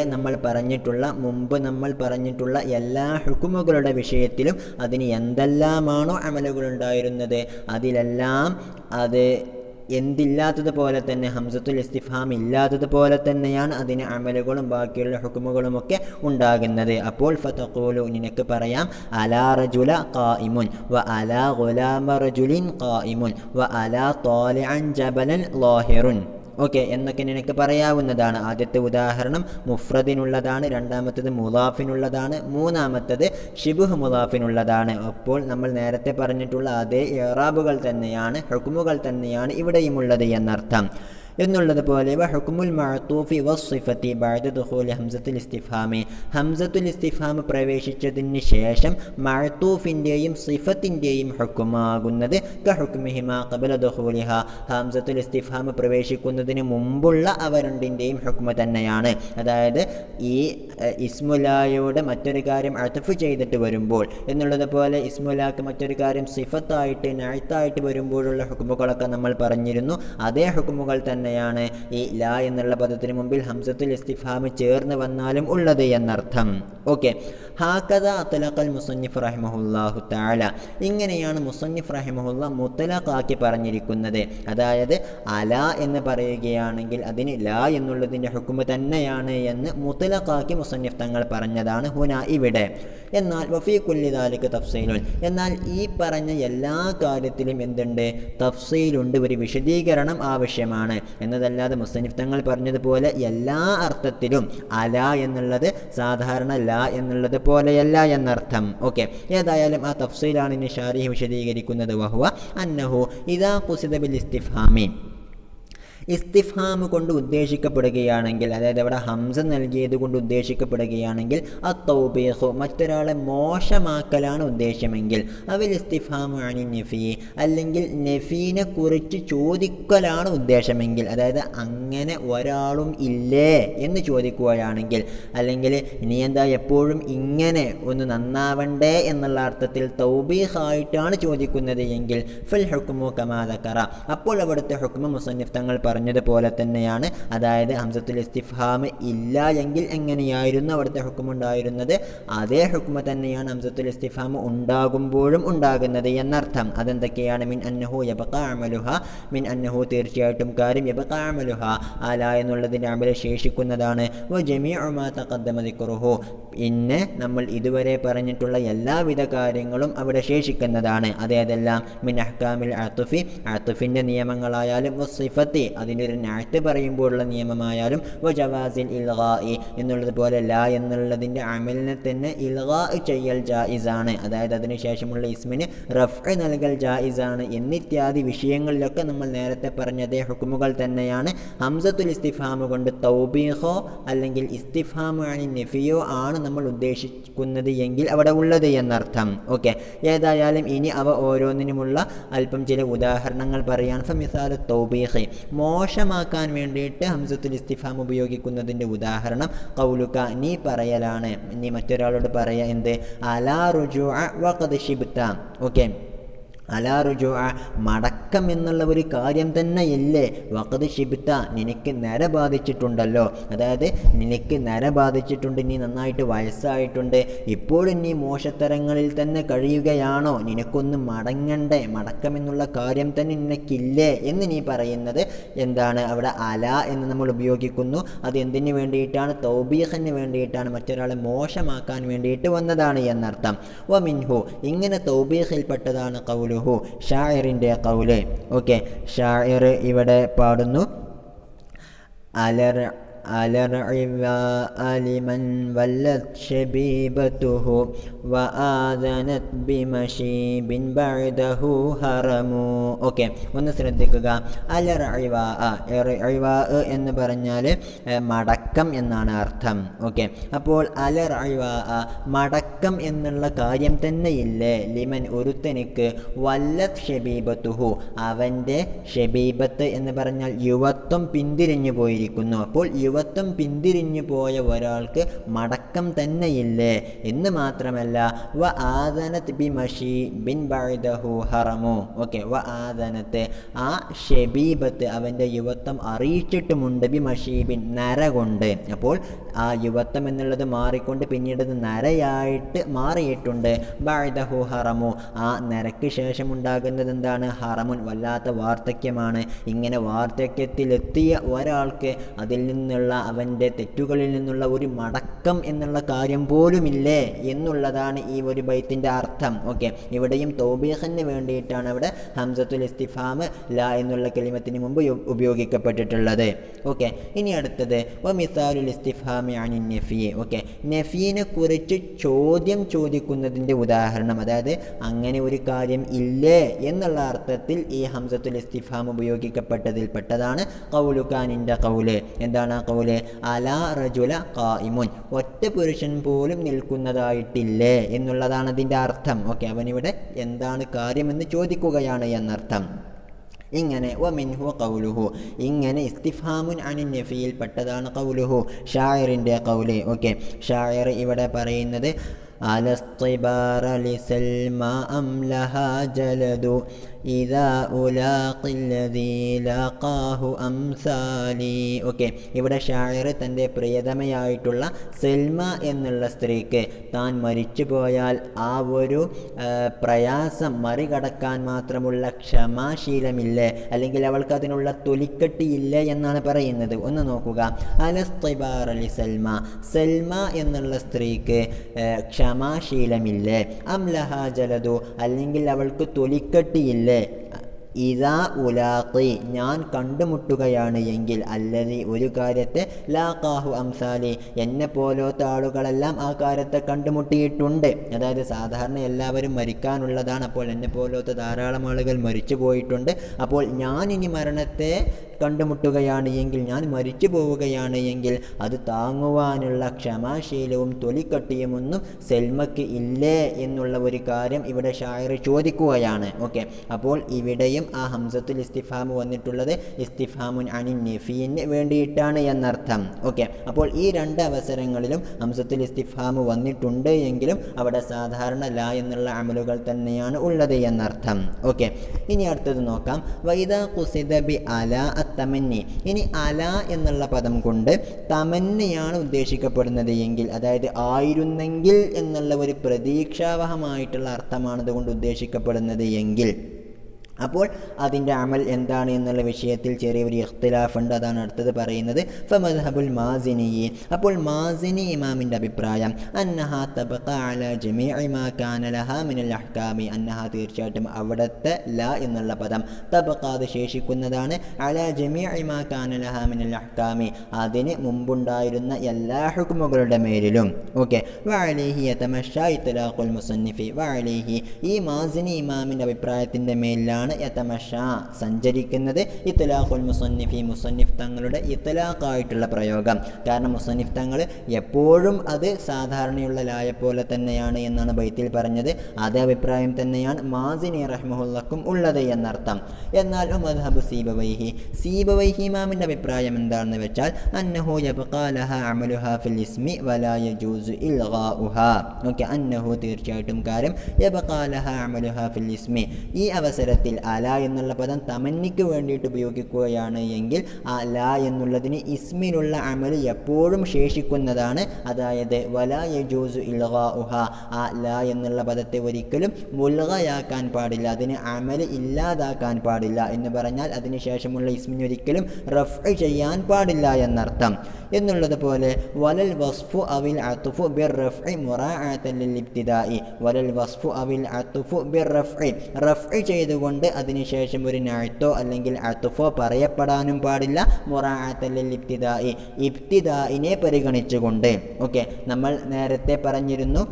മുമ്പ് നമ്മൾ പറഞ്ഞിട്ടുള്ള എല്ലാ ഹുക്കുമുകളുടെ വിഷയത്തിലും അതിന് എന്തെല്ലാമാണോ അമലുകളുണ്ടായിരുന്നത് അതിലെല്ലാം അത് എന്തില്ലാത്തതുപോലെ തന്നെ ഹംസത്തുൽ ഇസ്തിഫാം ഇല്ലാത്തതുപോലെ തന്നെയാണ് അതിന് അമലുകളും ബാക്കിയുള്ള ഹുക്കുമുകളുമൊക്കെ ഉണ്ടാകുന്നത്. അപ്പോൾ ഫതഖൂലു നിനക്ക് പറയാം, അലാ റജുല ഖായിമുൻ വ അലാ ഗുലാമ റജുലിൻ ഖായിമുൻ വ അലാ ത്വാലിഅൻ ജബലൻ ളാഹിറുൻ. ഓക്കെ, എന്നൊക്കെ നിനക്ക് പറയാവുന്നതാണ്. ആദ്യത്തെ ഉദാഹരണം മുഫ്രദിനുള്ളതാണ്, രണ്ടാമത്തേത് മുളാഫിനുള്ളതാണ്, മൂന്നാമത്തേത് ഷിബുഹ് മുളാഫിനുള്ളതാണ്. അപ്പോൾ നമ്മൾ നേരത്തെ പറഞ്ഞിട്ടുള്ള അതേ ഇറാബുകൾ തന്നെയാണ്, ഹുക്മുകൾ തന്നെയാണ് ഇവിടെയുമുള്ളത് എന്നർത്ഥം. എന്നുള്ളതുപോലെ വഹുക്മുൽ മഅതൂഫി വസ്സിഫത്തി ബഅദ ദുഖൂലി ഹംസത്തുൽ ഇസ്തിഫാമി ഹംസത്തുൽ ഇസ്തിഫാം പ്രവേശിച്ചതിന് ശേഷം മഅതൂഫിൻ്റെയും സിഫത്തിൻ്റെയും ഹുക്കുമാകുന്നത് കഹുക്മിഹിമാ ഖബല ദുഖൂലിഹാ ഹംസത്തുൽ ഇസ്തിഫാം പ്രവേശിക്കുന്നതിന് മുമ്പുള്ള അവ രണ്ടിൻ്റെയും ഹുക്മ തന്നെയാണ്. അതായത് ഈ ഇസ്മുലായോട് മറ്റൊരു കാര്യം അത്ഫ് ചെയ്തിട്ട് വരുമ്പോൾ എന്നുള്ളതുപോലെ ഇസ്മുലാക്ക് മറ്റൊരു കാര്യം സിഫത്തായിട്ട് നഅത്തായിട്ട് വരുമ്പോഴുള്ള ഹുക്മുകളൊക്കെ നമ്മൾ പറഞ്ഞിരുന്നു. അതേ ഹുക്മുകൾ തന്നെയാണ് ഈ ലാ എന്നുള്ള പദത്തിന് മുമ്പിൽ ഹംസത്തുൽ ഇസ്തിഫാം ചേർന്ന് വന്നാലും ഉള്ളത് എന്നർത്ഥം. ഓക്കെ, ഹാക്കദ അത്ലഖൽ മുസന്നിഫ് റഹിമഹുല്ലാഹു തആല ഇങ്ങനെയാണ് മുസന്നിഫ് റഹിമഹുല്ല മുത്ലഖാക്കി പറഞ്ഞിരിക്കുന്നത്. അതായത് അല എന്ന് പറയുകയാണെങ്കിൽ അതിന് ലാ എന്നുള്ളതിൻ്റെ ഹുക്മ തന്നെയാണ് എന്ന് മുത്ലഖാക്കി മുസന്നിഫ് തങ്ങൾ പറഞ്ഞതാണ് ഹുന ഇവിടെ. എന്നാൽ വഫീ കുല്ലി ദാലിക തഫ്സീലുൻ എന്നാൽ ഈ പറഞ്ഞ എല്ലാ കാര്യത്തിലും എന്തുണ്ട്? തഫ്സീലുണ്ട്, ഒരു വിശദീകരണം ആവശ്യമാണ് എന്നതല്ലാതെ മുസന്നിഫ് തങ്ങൾ പറഞ്ഞതുപോലെ എല്ലാ അർത്ഥത്തിലും അല എന്നുള്ളത് സാധാരണ ലാ എന്നുള്ളത് പോലെയല്ല എന്നർത്ഥം. ഓക്കെ, ഏതായാലും ആ തഫ്സീലാണ് ഇനി ഷാരിഹ് വിശദീകരിക്കുന്നത്. വഹുവ അന്നഹു ഇദാ ഖുസിദ ബിൽ ഇസ്തിഫാമി ഇസ്തിഫാം കൊണ്ട് ഉദ്ദേശിക്കപ്പെടുകയാണെങ്കിൽ, അതായത് അവിടെ ഹംസ നൽകിയത് കൊണ്ട് ഉദ്ദേശിക്കപ്പെടുകയാണെങ്കിൽ അത്തൗബീഖു മറ്റൊരാളെ മോശമാക്കലാണ് ഉദ്ദേശമെങ്കിൽ, അവിൽ ഇസ്തിഫാമു അനി നഫി അല്ലെങ്കിൽ നഫീനെ കുറിച്ച് ചോദിക്കലാണ് ഉദ്ദേശമെങ്കിൽ, അതായത് അങ്ങനെ ഒരാളും ഇല്ലേ എന്ന് ചോദിക്കുകയാണെങ്കിൽ, അല്ലെങ്കിൽ നീ എന്താ എപ്പോഴും ഇങ്ങനെ ഒന്ന് നന്നാവണ്ടേ എന്നുള്ള അർത്ഥത്തിൽ തൗബീഖായിട്ടാണ് ചോദിക്കുന്നത് എങ്കിൽ ഫൽ ഹുക്മു കമാ ദക്കറ അപ്പോൾ അവിടുത്തെ ഹുക്മ മുസന്നിഫ് തങ്ങൾ പറഞ്ഞതുപോലെ തന്നെയാണ്. അതായത് ഹംസത്തുൽ ഇസ്തിഫാം ഇല്ല എങ്കിൽ എങ്ങനെയായിരുന്നു അവിടുത്തെ ഹുക്മുണ്ടായിരുന്നത് അതേ ഹുക്മ തന്നെയാണ് ഹംസത്തുൽ ഇസ്തിഫാം ഉണ്ടാകുമ്പോഴും ഉണ്ടാകുന്നത് എന്നർത്ഥം. അതെന്തൊക്കെയാണ്? മിൻ അന്നഹു യബഖാ അമലുഹ മിൻ അന്നഹു തീർച്ചയായിട്ടും കാര്യം യബഖാ അമലുഹ അല എന്നുള്ളതിൻ്റെ അമൽ ശേഷിക്കുന്നതാണ്. വ ജമീഉ മാ തഖദ്ദമ ദിക്റുഹു പിന്നെ നമ്മൾ ഇതുവരെ പറഞ്ഞിട്ടുള്ള എല്ലാവിധ കാര്യങ്ങളും അവിടെ ശേഷിക്കുന്നതാണ്. അതേതെല്ലാം? മിൻ അഹ്കാമിൽ അത്ഫി അത്ഫിൻ്റെ നിയമങ്ങളായാലും വസ്സിഫത്തി അതിൻ്റെ ഒരു നഅത്ത് പറയുമ്പോഴുള്ള നിയമമായാലും വജവാസിൽ ഇൽഗാഇ എന്നുള്ളതുപോലെ ലാ എന്നുള്ളതിൻ്റെ അമലിനെ തന്നെ ഇൽഗാ ചെയ്യൽ ജായിസാണ്, അതായത് അതിനുശേഷമുള്ള ഇസ്മിന് റഫ്അ നൽകൽ ജായിസാണ് എന്നിത്യാദി വിഷയങ്ങളിലൊക്കെ നമ്മൾ നേരത്തെ പറഞ്ഞതേ ഹുക്മുകൾ തന്നെയാണ്. ഹംസത്തുൽ ഇസ്തിഫാം കൊണ്ട് തൗബീഖോ അല്ലെങ്കിൽ ഇസ്തിഫാമു അനി നഫിയോ ആണ് നമ്മൾ ഉദ്ദേശിക്കുന്നത് എങ്കിൽ അവിടെ ഉള്ളത് എന്നർത്ഥം. ഓക്കെ, ഏതായാലും ഇനി അവ ഓരോന്നിനുമുള്ള അല്പം ചില ഉദാഹരണങ്ങൾ പറയാൻ. ഫമിസാലു തൗബീഖ് മോശമാക്കാൻ വേണ്ടിയിട്ട് ഹംസത്തുൽ ഇസ്തിഫാം ഉപയോഗിക്കുന്നതിൻ്റെ ഉദാഹരണം ഖൗലുക നീ പറയലാണ്, നീ മറ്റൊരാളോട് പറയാ എന്ത്? അലാ റുജൂഅ വഖദ് ശിബ്ത. ഓക്കെ, അലാ റുജൂഅ മടക്കം എന്നുള്ള ഒരു കാര്യം തന്നെയല്ലേ, വഖദ് ശിബ്ത നിനക്ക് നര ബാധിച്ചിട്ടുണ്ടല്ലോ, അതായത് നിനക്ക് നര ബാധിച്ചിട്ടുണ്ട്, നീ നന്നായിട്ട് വയസ്സായിട്ടുണ്ട്, ഇപ്പോഴും നീ മോശത്തരങ്ങളിൽ തന്നെ കഴിയുകയാണോ, നിനക്കൊന്ന് മടങ്ങണ്ടേ, മടക്കം എന്നുള്ള കാര്യം തന്നെ നിനക്കില്ലേ എന്ന് നീ പറയുന്നത് എന്താണ്? അവിടെ അല എന്ന് നമ്മൾ ഉപയോഗിക്കുന്നു. അത് എന്തിനു വേണ്ടിയിട്ടാണ്? തൗബീഖിന് വേണ്ടിയിട്ടാണ്, മറ്റൊരാളെ മോശമാക്കാൻ വേണ്ടിയിട്ട് വന്നതാണ് എന്നർത്ഥം. വ മിൻഹു ഇങ്ങനെ തൗബീഖിൽപ്പെട്ടതാണ് ഖൗലു ഷാഇറിൻ്റെ ഖൗല്. ഓക്കെ, ഷാഇർ ഇവിടെ പാടുന്നു ലമൻ വല്ലത് ഷബീബതുഹു വആദനത് ബിമശീബിൻ ബഅദഹു ഹറമു. ഓക്കെ, ഒന്ന് ശ്രദ്ധിക്കുക. അലർഇവാ എന്ന് പറഞ്ഞാൽ മടക്കം എന്നാണ് അർത്ഥം. ഓക്കെ, അപ്പോൾ അലർഇവാ മടക്കം എന്നുള്ള കാര്യം തന്നെ ഇല്ലേ ലിമൻ ഒരുത്തനിക്ക് വല്ലത് ഷബീബത്തുഹു അവൻ്റെ ഷബീബത്ത് എന്ന് പറഞ്ഞാൽ യുവത്വം പിന്തിരിഞ്ഞു പോയിരിക്കുന്നു. അപ്പോൾ യുവത്വം പിന്തിരിഞ്ഞു പോയ ഒരാൾക്ക് മടക്കം തന്നെയില്ലേ എന്ന് മാത്രമല്ല വ ആദനത് ബിമഷി ബിൻ ബഅദഹു ഹറമു. ഓക്കെ, വ ആദനത്ത് ആ ഷബീബത്ത് അവൻ്റെ യുവത്വം അറിയിച്ചിട്ടുമുണ്ട് ബിമഷീബിൻ നര കൊണ്ട്. അപ്പോൾ ആ യുവത്വം എന്നുള്ളത് മാറിക്കൊണ്ട് പിന്നീട് നരയായിട്ട് മാറിയിട്ടുണ്ട്. ബഅദഹു ഹറമു ആ നരയ്ക്ക് ശേഷം ഉണ്ടാകുന്നത് എന്താണ്? ഹറമുൻ വല്ലാത്ത വാർദ്ധക്യമാണ്. ഇങ്ങനെ വാർദ്ധക്യത്തിലെത്തിയ ഒരാൾക്ക് അതിൽ നിന്നുള്ള അവൻ്റെ തെറ്റുകളിൽ നിന്നുള്ള ഒരു മടക്കം എന്നുള്ള കാര്യം പോലുമില്ലേ എന്നുള്ളതാണ് ഈ ഒരു ബൈത്തിൻ്റെ അർത്ഥം. ഓക്കെ, ഇവിടെയും തൗബീഖിന് വേണ്ടിയിട്ടാണ് അവിടെ ഹംസത്തുൽ ഇസ്തിഫാം ലാ എന്നുള്ള കലിമത്തിന് മുമ്പ് ഉപയോഗിക്കപ്പെട്ടിട്ടുള്ളത്. ഓക്കെ, ഇനി അടുത്തത് വമിസാലുൽ ഇസ്തിഫാമി അനിൻ നഫി. ഓക്കെ, നഫീനെ കുറിച്ച് ചോദ്യം ചോദിക്കുന്നതിൻ്റെ ഉദാഹരണം, അതായത് അങ്ങനെ ഒരു കാര്യം ഇല്ലേ എന്നുള്ള അർത്ഥത്തിൽ ഈ ഹംസത്തുൽ ഇസ്തിഫാം ഉപയോഗിക്കപ്പെട്ടതിൽ പെട്ടതാണ് ഖൗലുകാനിൻ്റെ ഖൗല്. എന്താണ് ആ ഖൗല്? അലാ റജുല ഖായിമുൻ ഒറ്റ പുരുഷൻ പോലും നിൽക്കുന്നതായിട്ടില്ലേ എന്നുള്ളതാണ് അതിൻ്റെ അർത്ഥം. ഓക്കെ, അവനിവിടെ എന്താണ് കാര്യമെന്ന് ചോദിക്കുകയാണ് എന്നർത്ഥം. ഇങ്ങനെ വമിൻഹു ഖൗലുഹു ഇങ്ങനെ ഇസ്തിഫാമുൻ അനിൻ നഫിയിൽ പെട്ടതാണ് ഖൗലുഹു ഷായറിൻ്റെ ഖൗല്. ഓക്കെ, ഷായർ ഇവിടെ പറയുന്നത് അലസ്തിബാറ ലിസൽമ അം ലഹാ ജലദു ഇദാ ഉലാഖില്ലദീ ലാഖാഹു അംസാലി. ഓക്കെ, ഇവിടെ ഷായർ തൻ്റെ പ്രിയതമയായിട്ടുള്ള സെൽമ എന്നുള്ള സ്ത്രീക്ക് താൻ മരിച്ചു പോയാൽ ആ ഒരു പ്രയാസം മറികടക്കാൻ മാത്രമുള്ള ക്ഷമാശീലമില്ലേ, അല്ലെങ്കിൽ അവൾക്ക് അതിനുള്ള തൊലിക്കെട്ടിയില്ലേ എന്നാണ് പറയുന്നത്. ഒന്ന് നോക്കുക. അലസ്തിബാർ അലി സൽമ സെൽമ എന്നുള്ള സ്ത്രീക്ക് ക്ഷമാശീലമില്ലേ? അംലഹാ ജലദു അല്ലെങ്കിൽ അവൾക്ക് തൊലിക്കെട്ടിയില്ലേ? ഇദാ ഉലാഖി ഞാൻ കണ്ടുമുട്ടുകയാണ് എങ്കിൽ അല്ലതി ഒരു കാര്യത്തെ ലാഖാഹു അംസാലി എന്നെ പോലത്തെ ആളുകളെല്ലാം ആ കാര്യത്തെ കണ്ടുമുട്ടിയിട്ടുണ്ട്. അതായത് സാധാരണ എല്ലാവരും മരിക്കാനുള്ളതാണ്. അപ്പോൾ എന്നെ പോലത്തെ ധാരാളം ആളുകൾ മരിച്ചു പോയിട്ടുണ്ട്. അപ്പോൾ ഞാൻ ഇനി മരണത്തെ കണ്ടുമുട്ടുകയാണ് എങ്കിൽ, ഞാൻ മരിച്ചു പോവുകയാണ് എങ്കിൽ അത് താങ്ങുവാനുള്ള ക്ഷമാശീലവും തൊലിക്കട്ടിയുമൊന്നും സെൽമയ്ക്ക് ഇല്ലേ എന്നുള്ള ഒരു കാര്യം ഇവിടെ ഷായർ ചോദിക്കുകയാണ്. ഓക്കെ, അപ്പോൾ ഇവിടെയും ആ ഹംസത്തുൽ ഇസ്തിഫാം വന്നിട്ടുള്ളത് ഇസ്തിഫാമുൻ അനിൻ നഫീന് വേണ്ടിയിട്ടാണ് എന്നർത്ഥം. ഓക്കെ, അപ്പോൾ ഈ രണ്ട് അവസരങ്ങളിലും ഹംസത്തുൽ ഇസ്തിഫാം വന്നിട്ടുണ്ട് എങ്കിലും അവിടെ സാധാരണ ലാ എന്നുള്ള അമലുകൾ തന്നെയാണ് ഉള്ളത് എന്നർത്ഥം. ഓക്കെ, ഇനി അടുത്തത് നോക്കാം. വൈദാ ഖുസിദ ബി അലാ തമന്നി. ഇനി അല എന്നുള്ള പദം കൊണ്ട് തമന്നയാണ് ഉദ്ദേശിക്കപ്പെടുന്നത് എങ്കിൽ, അതായത് ആയിരുന്നെങ്കിൽ എന്നുള്ള ഒരു പ്രതീക്ഷാവഹമായിട്ടുള്ള അർത്ഥമാണ് അതുകൊണ്ട് ഉദ്ദേശിക്കപ്പെടുന്നത് എങ്കിൽ, അപ്പോൾ അതിൻ്റെ അമൽ എന്താണ് എന്നുള്ള വിഷയത്തിൽ ചെറിയൊരു ഇഖ്തിലാഫ് ഉണ്ട്. അതാണ് അടുത്തത് പറയുന്നത്. ഫമദ്ഹബുൽ മാസിനി. അപ്പോൾ മാസിനി ഇമാമിൻ്റെ അഭിപ്രായം അന്നഹാ തബ്ഖ അലാ ജമീഇ മാ കാന ലഹാ മിനൽ അഹ്കാമി. അന്നഹാ തീർച്ചയായിട്ടും അവിടുത്തെ ല എന്നുള്ള പദം തബ്ഖ അത് ശേഷിക്കുന്നതാണ് അലാ ജമീഇ മാ കാന ലഹാ മിനൽ അഹ്കാമി അതിന് മുമ്പുണ്ടായിരുന്ന എല്ലാ ഹുക്മുകളുടെ മേലിലും. ഓക്കെ, വഅലൈഹി യതമശാ ഇത്ലാഖുൽ മുസന്നിഫി. വഅലൈഹി ഈ മാസിനി ഇമാമിൻ്റെ അഭിപ്രായത്തിൻ്റെ മേലിലാണ് യതമശ സഞ്ചരിക്കുന്നത് ഇത്ലാഖുൽ മുസന്നിഫി മുസന്നിഫ് തങ്ങളുടെ ഇത്ലാഖായിട്ടുള്ള പ്രയോഗം. കാരണം മുസന്നിഫ് തങ്ങൾ എപ്പോഴും അത് സാധാരണയുള്ള ലായ പോലെ തന്നെയാണ് എന്നാണ് ബൈത്തിൽ പറഞ്ഞത്. അതേ അഭിപ്രായം തന്നെയാണ് മാസിനി റഹ്മഹുല്ലക്കും ഉള്ളത് എന്നർത്ഥം. എന്നാൽ മദ്ഹബു സീബവൈഹി ഇമാമിൻ്റെ അഭിപ്രായം എന്താണെന്ന് വെച്ചാൽ അന്നഹു യബ്ഖാ ലഹാ അമലുഹാ ഫിൽ ഇസ്മി വലാ യജൂസു ഇൽഗാഉഹാ. ഓക്കെ, അന്നഹു തീർച്ചയായിട്ടും കാര്യം യബ്ഖാ ലഹാ അമലുഹാ ഫിൽ ഇസ്മി ഈ അവസരത്തിൽ അല എന്നുള്ള പദം തമന്നിക്ക് വേണ്ടിയിട്ട് ഉപയോഗിക്കുകയാണ് എങ്കിൽ ആ ല എന്നുള്ളതിന് ഇസ്മിനുള്ള അമൽ എപ്പോഴും ശേഷിക്കുന്നതാണ്. അതായത് വലാ യജൂസു ഇൽഗാഉഹ ആ ല എന്നുള്ള പദത്തെ ഒരിക്കലും മുൽഗയാക്കാൻ പാടില്ല, അതിന് അമൽ ഇല്ലാതാക്കാൻ പാടില്ല എന്ന് പറഞ്ഞാൽ അതിന് ശേഷമുള്ള ഇസ്മിന് ഒരിക്കലും റഫ്ഇ ചെയ്യാൻ പാടില്ല എന്നർത്ഥം. എന്നുള്ളതുപോലെ വലൽ വസ്ഫു അവിൽ അത്ഫു ബിർ റഫ്ഇ മുറാഅതൻ ലിൽ ഇബ്തിദാഇ. വലൽ വസ്ഫു അവിൽ അത്ഫു ബിർ റഫ്ഇ ചെയ്തുകൊണ്ട് കൊണ്ട് അതിനുശേഷം ഒരു നഅ്തോ അല്ലെങ്കിൽ അത്ഫോ പറയപ്പെടാനും പാടില്ല. മുറാഅത്തൻ ലിൽ ഇബ്തിദാഇ, ഇബ്തിദാഇനെ പരിഗണിച്ചുകൊണ്ട്. ഓക്കെ, നമ്മൾ നേരത്തെ പറഞ്ഞിരുന്നു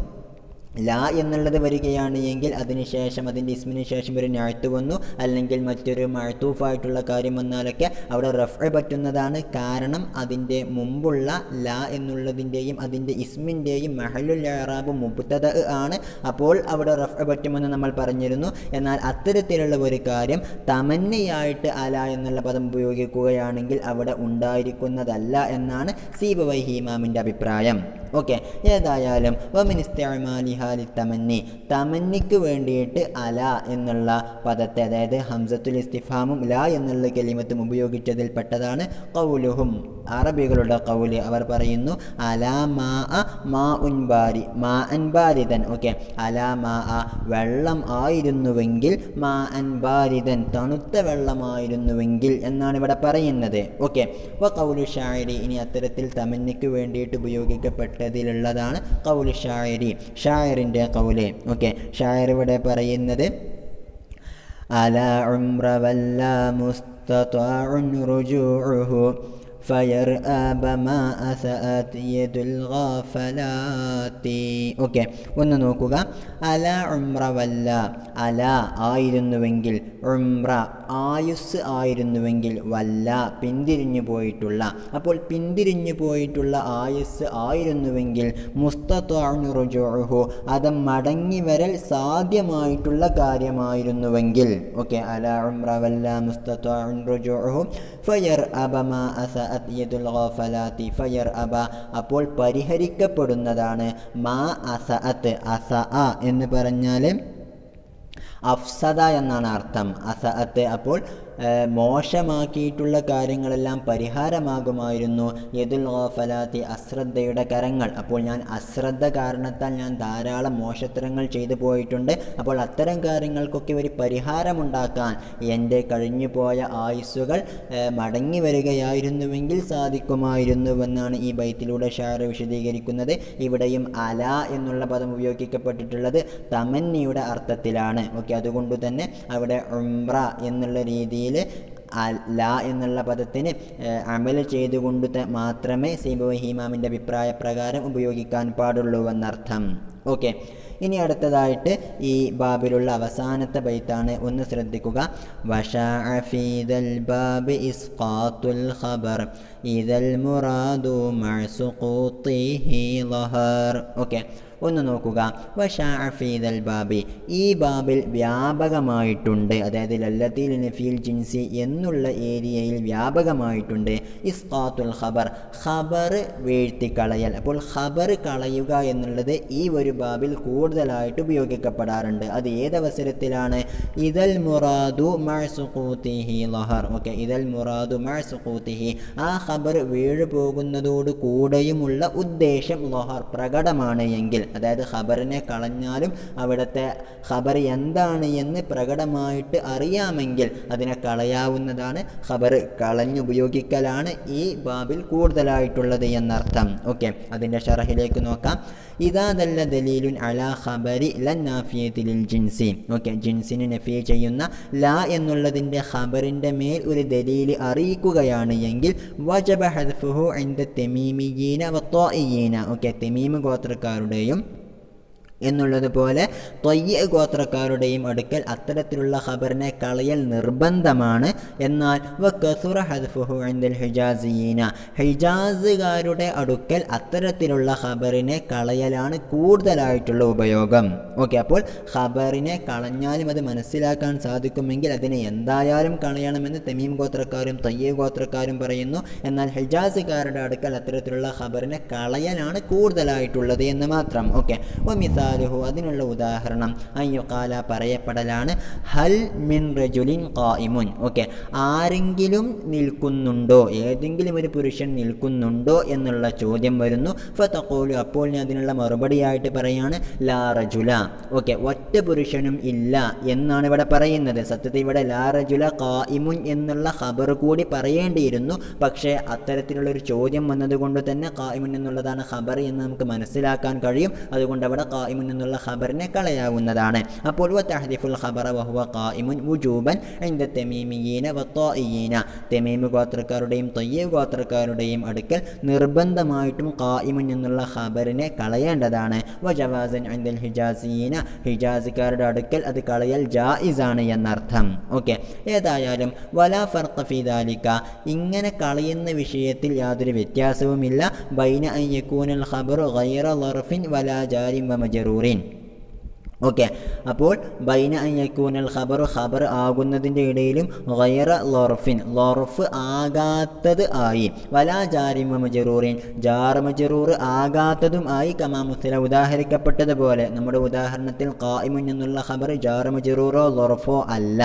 ലാ എന്നുള്ളത് വരികയാണ് എങ്കിൽ അതിനുശേഷം അതിൻ്റെ ഇസ്മിന് ശേഷം ഒരു നഅ്ത് വന്നു അല്ലെങ്കിൽ മറ്റൊരു മഅ്തൂഫായിട്ടുള്ള കാര്യം വന്നാലൊക്കെ അവിടെ റഫ്അ് പറ്റുന്നതാണ്. കാരണം അതിൻ്റെ മുമ്പുള്ള ലാ എന്നുള്ളതിൻ്റെയും അതിൻ്റെ ഇസ്മിൻ്റെയും മഹലുൽ ഇഅ്റാബ് മുബ്തദ ആണ്. അപ്പോൾ അവിടെ റഫ്അ് പറ്റുമെന്ന് നമ്മൾ പറഞ്ഞിരുന്നു. എന്നാൽ അത്തരത്തിലുള്ള ഒരു കാര്യം തമന്നിയായിട്ട് അല എന്നുള്ള പദം ഉപയോഗിക്കുകയാണെങ്കിൽ അവിടെ ഉണ്ടായിരിക്കുന്നതല്ല എന്നാണ് സീബവൈഹി ഇമാമിൻ്റെ അഭിപ്രായം. ഓക്കെ, ഏതായാലും വമിൻ ഇസ്തിഅമാലിഹ ലിത്തമന്നി, തമന്നിക്ക് വേണ്ടിയിട്ട് അല എന്നുള്ള പദത്തെ, അതായത് ഹംസത്തുൽ ഇസ്തിഫാമും ലാ എന്നുള്ള കലിമത്തും ഉപയോഗിച്ചതിൽ പെട്ടതാണ് ഖൗലുഹും, അറബികളുടെ ഖൗല്. അവർ പറയുന്നു അലാ മാഉൻ ബാരിദൻ. ഓക്കെ, അലാ വെള്ളം ആയിരുന്നുവെങ്കിൽ, മാഅൻ ബാരിദൻ തണുത്ത വെള്ളമായിരുന്നുവെങ്കിൽ എന്നാണ് ഇവിടെ പറയുന്നത്. ഓക്കെ, വ ഖൗലു ഷാഇരി, ഇനി അത്തരത്തിൽ തമന്നിക്ക് വേണ്ടിയിട്ട് ഉപയോഗിക്കപ്പെട്ടതിലുള്ളതാണ് ഖൗലു ഷാഇരി, ഷായറിൻ്റെ ഖൗല്. ഓക്കെ, ഷായർ ഇവിടെ പറയുന്നത് അലാ ഉംറ വല്ലാ മുസ്തതാഉൻ റുജൂഉഹു ഫയർഅബ മാ അസഅത് യദുൽ ഗാഫലാത്തി. ഓക്കെ, ഒന്ന് നോക്കുക. അല ഉംറ വല്ല, അല ആയിരുന്നുവെങ്കിൽ, ഉംറ ആയുസ് ആയിരുന്നുവെങ്കിൽ, വല്ല പിന്തിരിഞ്ഞു പോയിട്ടുള്ള, അപ്പോൾ പിന്തിരിഞ്ഞു പോയിട്ടുള്ള ആയുസ് ആയിരുന്നുവെങ്കിൽ, മുസ്തതാഉൻ റുജൂഉഹു അത് മടങ്ങി വരൽ സാധ്യമായിട്ടുള്ള കാര്യമായിരുന്നുവെങ്കിൽ. ഓക്കെ, അല ഉംറ വല്ല മുസ്തതാഉൻ റുജൂഉഹു ഫയർഅബ മാ അസഅത് യദുൽ ഗാഫലാത്തി, ഫയർഅബ അപ്പോൾ പരിഹരിക്കപ്പെടുന്നതാണ്, മാ അസഅത്, അസഅ എന്ന് പറഞ്ഞാൽ അഫ്സദ എന്നാണ് അർത്ഥം. അസഅത്ത് അപ്പോൾ മോശമാക്കിയിട്ടുള്ള കാര്യങ്ങളെല്ലാം പരിഹാരമാകുമായിരുന്നു. യദുൽ ഗാഫലാത്തി അശ്രദ്ധയുടെ കരങ്ങൾ. അപ്പോൾ ഞാൻ അശ്രദ്ധ കാരണത്താൽ ഞാൻ ധാരാളം മോശത്തരങ്ങൾ ചെയ്തു പോയിട്ടുണ്ട്. അപ്പോൾ അത്തരം കാര്യങ്ങൾക്കൊക്കെ ഒരു പരിഹാരമുണ്ടാക്കാൻ എൻ്റെ കഴിഞ്ഞു പോയ ആയുസ്സുകൾ മടങ്ങി വരികയായിരുന്നുവെങ്കിൽ സാധിക്കുമായിരുന്നുവെന്നാണ് ഈ ബൈത്തിലൂടെ ഷാർ വിശദീകരിക്കുന്നത്. ഇവിടെയും അല എന്നുള്ള പദം ഉപയോഗിക്കപ്പെട്ടിട്ടുള്ളത് തമന്നിയുടെ അർത്ഥത്തിലാണ്. ഓക്കെ, അതുകൊണ്ട് തന്നെ അവിടെ ഉംറ എന്നുള്ള രീതിയിൽ ലാ എന്നുള്ള പദത്തിന് അമൽ ചെയ്തുകൊണ്ട് മാത്രമേ സീബവൈഹി ഇമാമിൻ്റെ അഭിപ്രായ പ്രകാരം ഉപയോഗിക്കാൻ പാടുള്ളൂ എന്നർത്ഥം. ഓക്കെ, ഇനി അടുത്തതായിട്ട് ഈ ബാബിലുള്ള അവസാനത്തെ ബൈത്താണ്, ഒന്ന് ശ്രദ്ധിക്കുക. വശഅ ഫീദൽ ബാബി ഇസ്ഖാത്തുൽ ഖബർ ഇദൽ മുറാദു മഅ സുഖൂതിഹി ളഹർ. ഓക്കെ, ഒന്ന് നോക്കുക. വശഅ ഫീദൽ ബാബി, ഈ ബാബിൽ വ്യാപകമായിട്ടുണ്ട്, അതായത് ലല്ലത്തിൽ നഫീൽ ജിൻസി എന്നുള്ള ഏരിയയിൽ വ്യാപകമായിട്ടുണ്ട്. ഇസ്ഖാത്തുൽ ഖബർ, ഖബർ വീഴ്ത്തിക്കളയൽ. അപ്പോൾ ഖബർ കളയുക എന്നുള്ളത് ഈ ഒരു ബാബിൽ കൂടുതലായിട്ട് ഉപയോഗിക്കപ്പെടാറുണ്ട്. അത് ഏതവസരത്തിലാണ്? ഇദൽ മുറാദു മഅ സുഖൂതിഹി ളഹർ. ഓക്കെ, ഇദൽ മുറാദു മഅ സുഖൂതിഹി, ആ ഖബർ വീഴു പോകുന്നതോട് കൂടെയുമുള്ള ഉദ്ദേശം ളഹർ പ്രകടമാണ് എങ്കിൽ, അതായത് ഖബറിനെ കളഞ്ഞാലും അവിടുത്തെ ഖബർ എന്താണ് എന്ന് പ്രകടമായിട്ട് അറിയാമെങ്കിൽ അതിനെ കളയാവുന്നതാണ്. ഖബർ കളഞ്ഞുപയോഗിക്കലാണ് ഈ ബാബിൽ കൂടുതലായിട്ടുള്ളത് എന്നർത്ഥം. ഓക്കെ, അതിൻ്റെ ഷറഹിലേക്ക് നോക്കാം. ഇദാ ദല്ല ദലീലുൻ അലാ ഖബരി ലൻ നാഫിയത്തി ലിൽ ജിൻസി. ഓക്കെ, ജിൻസിന് നഫി ചെയ്യുന്ന ലാ എന്നുള്ളതിൻ്റെ ഖബറിൻ്റെ മേൽ ഒരു ദലീൽ അറിയിക്കുകയാണ് എങ്കിൽ വജബ ഹദ്ഫുഹു ഇൻദ തമീമിയീന വത്വായിയീന. ഓക്കെ, തമീം ഗോത്രക്കാരുടെയും എന്നുള്ളതുപോലെ ത്വയ്യ ഗോത്രക്കാരുടെയും അടുക്കൽ അത്തരത്തിലുള്ള ഖബറിനെ കളയൽ നിർബന്ധമാണ്. എന്നാൽ വകസുറ ഹദ്ഫുഹു ഇൻദൽ ഹിജാസിയീന, ഹിജാസുകാരുടെ അടുക്കൽ അത്തരത്തിലുള്ള ഖബറിനെ കളയലാണ് കൂടുതലായിട്ടുള്ള ഉപയോഗം. ഓക്കെ, അപ്പോൾ ഖബറിനെ കളഞ്ഞാലും അത് മനസ്സിലാക്കാൻ സാധിക്കുമെങ്കിൽ അതിനെ എന്തായാലും കളയണമെന്ന് തമീം ഗോത്രക്കാരും ത്വയ്യ ഗോത്രക്കാരും പറയുന്നു. എന്നാൽ ഹിജാസുകാരുടെ അടുക്കൽ അത്തരത്തിലുള്ള ഖബറിനെ കളയലാണ് കൂടുതലായിട്ടുള്ളത് എന്ന് മാത്രം. ഓക്കെ, അതിനുള്ള ഉദാഹരണം അയ്യുഖാല പറയപ്പെടലാണ് ഹൽ മിൻ റജുലിൻ ഖായിമുൻ. ഓക്കെ, ആരെങ്കിലും നിൽക്കുന്നുണ്ടോ, ഏതെങ്കിലും ഒരു പുരുഷൻ നിൽക്കുന്നുണ്ടോ എന്നുള്ള ചോദ്യം വരുന്നു. ഫതഖൂലു, അപ്പോൾ ഞാൻ അതിനുള്ള മറുപടിയായിട്ട് പറയാണ് ലാ റജുല. ഓക്കെ, ഒറ്റ പുരുഷനും ഇല്ല എന്നാണ് ഇവിടെ പറയുന്നത്. സത്യത്തിൽ ഇവിടെ ലാ റജുല ഖായിമുൻ എന്നുള്ള ഖബർ കൂടി പറയേണ്ടിയിരുന്നു. പക്ഷേ അത്തരത്തിലുള്ളൊരു ചോദ്യം വന്നതുകൊണ്ട് തന്നെ ഖായിമുൻ എന്നുള്ളതാണ് ഖബർ എന്ന് നമുക്ക് മനസ്സിലാക്കാൻ കഴിയും. അതുകൊണ്ട് അവിടെ ഖായിമുൻ ഖായിമുൻ എന്നുള്ള ഖബറിനെ കളയാവുന്നതാണ്. അപ്പോൾ വതഹ്ദിഫുൽ ഖബറ വഹുവ ഖായിമുൻ വുജൂബൻ ഇൻദ തമീമിയീന വത്വായിയീന, തമീം ഗോത്രക്കാരുടെയും ത്വയ്യിബ് ഗോത്രക്കാരുടെയും അടുക്കൽ നിർബന്ധമായിട്ടും ഖായിമുൻ എന്നുള്ള ഖബറിനെ കളയേണ്ടതാണ്. വജവാസൻ ഇൻദൽ ഹിജാസിയീന, ഹിജാസിക്കാരുടെ അടുക്കൽ അത് കളയൽ ജായിസാണ് എന്നർത്ഥം. ഓക്കെ, ഏതായാലും വലാ ഫർഖ ഫീ ദാലിക, ഇങ്ങനെ കളയുന്ന വിഷയത്തിൽ യാതൊരു വ്യത്യാസവുമില്ല. ബൈന അൻ യകൂനൽ ഖബറു ഗൈറ ളർഫിൻ വലാ ജാരിൻ വമജ്റൂറിൻ. ഓക്കെ, അപ്പോൾ ബൈന അൻ യകൂനൽ ഖബറു, ഖബർ ആകുന്നതിൻ്റെ ഇടയിലും ഗൈറ ലർഫിൻ, ലർഫ് ആകാത്തത് ആയി, വലാ ജാരിൻ വമജ്റൂറിൻ, ജാർ മജ്റൂർ ആകാത്തതും ആയി. കമാ മുസ്ല, ഉദാഹരിക്കപ്പെട്ടതുപോലെ. നമ്മുടെ ഉദാഹരണത്തിൽ ഖായിമുൻ എന്നുള്ള ഖബർ ജാർ മജ്റൂറോ ലർഫോ അല്ല.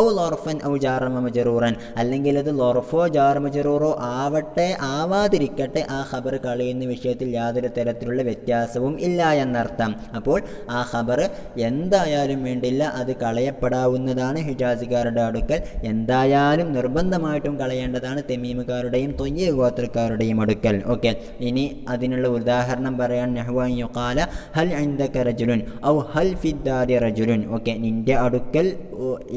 ഔ ലർഫൻ ഔ ജാർ മജ്റൂറൻ, അല്ലെങ്കിൽ അത് ലർഫോ ജാർ മജ്റൂറോ ആവട്ടെ ആവാതിരിക്കട്ടെ, ആ ഖബർ കളയുന്ന വിഷയത്തിൽ യാതൊരു തരത്തിലുള്ള വ്യത്യാസവും ഇല്ല എന്നർത്ഥം. അപ്പോൾ ആ ഖബർ എന്തായാലും വേണ്ടില്ല, അത് കളയപ്പെടാവുന്നതാണ് ഹിജാസിക്കാരുടെ അടുക്കൽ. എന്തായാലും നിർബന്ധമായിട്ടും കളയേണ്ടതാണ് തമീമുകാരുടെയും ത്വയ്യിബ് ഗോത്രക്കാരുടെയും അടുക്കൽ. ഓക്കെ, ഇനി അതിനുള്ള ഉദാഹരണം പറയാൻ നഹ്വ യുഖാല ഹൽ ഇൻദക റജുലുൻ ഔ ഹൽ ഫിദ്ദാരി റജുലുൻ. ഓക്കെ, നിന്റെ അടുക്കൽ